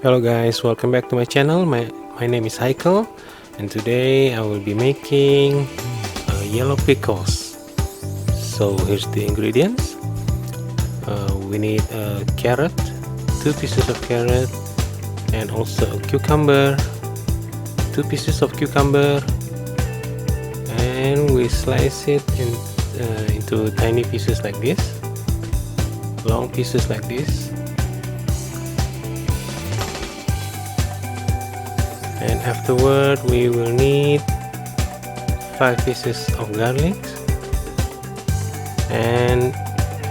Hello guys, welcome back to my channel. My name is Haykel, and today I will be making yellow pickles. So here's the ingredients. We need a carrot, 2 pieces of carrot, and also a cucumber, 2 pieces of cucumber, and we slice it into tiny pieces like this, long pieces like this. And afterward we will need 5 pieces of garlic and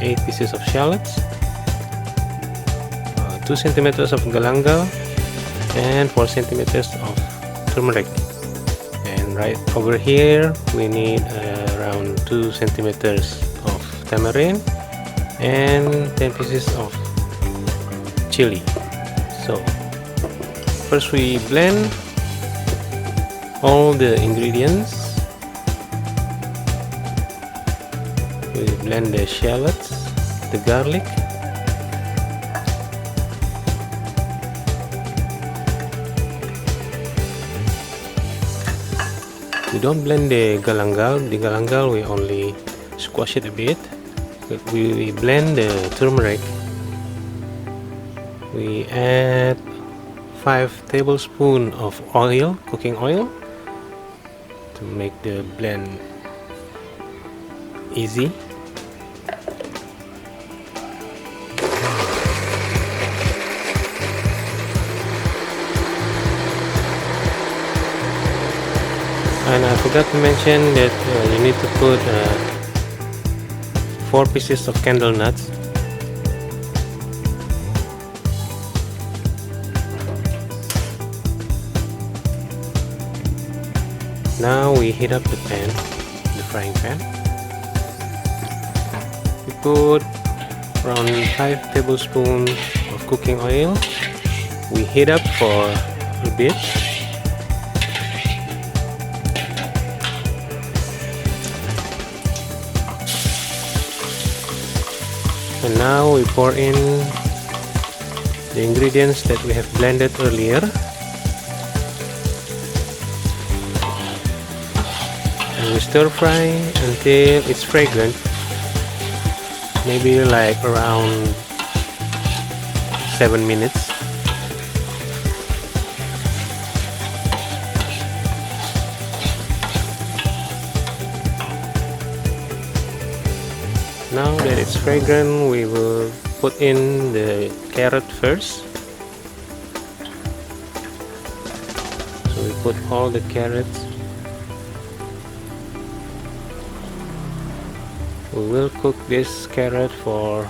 8 pieces of shallots, 2 centimeters of galanggal, and 4 centimeters of turmeric. And right over here we need around 2 centimeters of tamarind and 10 pieces of chili. So first we blend all the ingredients. We blend the shallots, the garlic, we don't blend the galanggal. The galanggal we only squash it a bit. We blend the turmeric. We add 5 tablespoons of oil, cooking oil, to make the blend easy. And I forgot to mention that you need to put 4 pieces of candle nuts. Now we heat up the pan, the frying pan. We put around 5 tablespoons of cooking oil. We heat up for a bit. And now we pour in the ingredients that we have blended earlier. And we stir fry until it's fragrant, maybe like around 7 minutes. Now that it's fragrant, we will put in the carrot first. So we put all the carrots. We will cook this carrot for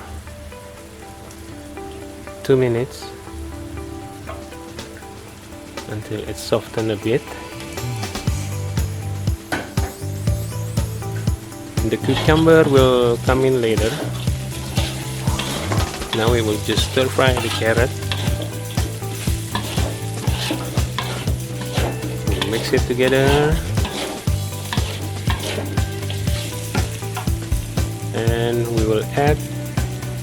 2 minutes until it's softened a bit. The cucumber will come in later. Now we will just stir fry the carrot. We'll mix it together. And we will add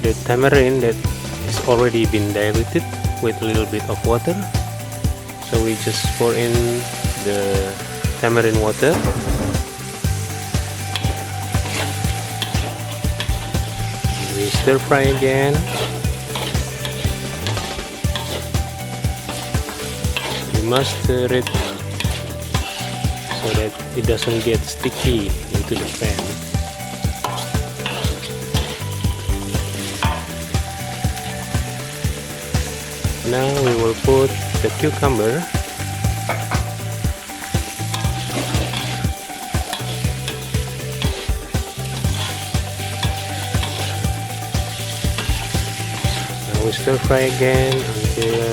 the tamarind that has already been diluted with a little bit of water. So we just pour in the tamarind water. We stir fry again. We must stir it so that it doesn't get sticky into the pan. Now we will put the cucumber. Now we stir fry again until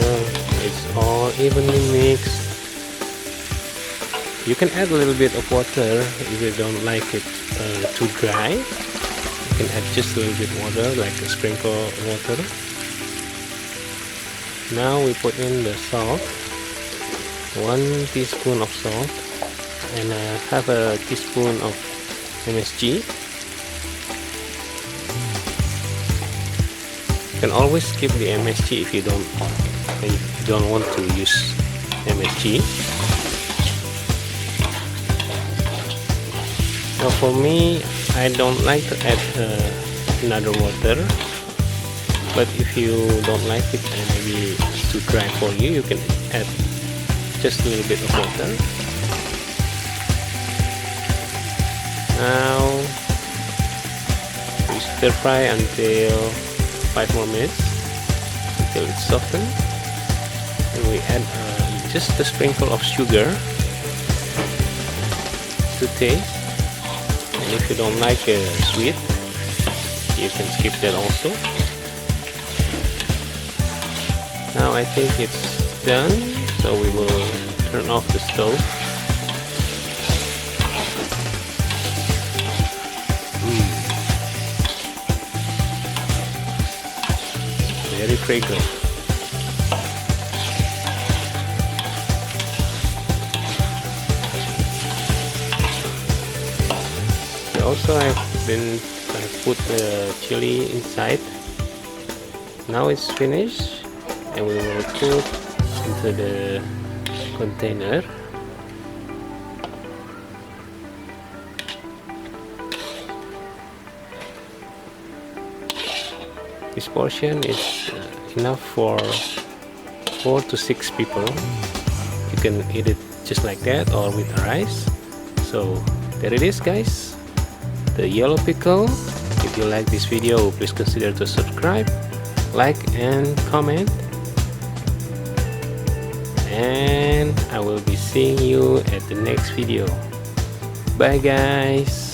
it's all evenly mixed. You can add a little bit of water if you don't like it too dry. You can add just a little bit water, like a sprinkle of water. Now we put in the salt, 1 teaspoon of salt, and half a teaspoon of MSG. You can always skip the MSG if you don't want to use MSG. Now for me, I don't like to add another water, but if you don't like it and maybe it's too dry for you, you can add just a little bit of water. Now we stir fry until 5 more minutes until it's softened, and we add just a sprinkle of sugar to taste. And if you don't like sweet, you can skip that also. Now I think it's done, so we will turn off the stove. Very fragrant. Also, I've put the chili inside. Now it's finished, and we will put into the container. This portion is enough for 4 to 6 people. You can eat it just like that or with rice. So there it is, guys, the yellow pickle. If you like this video, please consider to subscribe, like and comment, and I will be seeing you at the next video. Bye guys.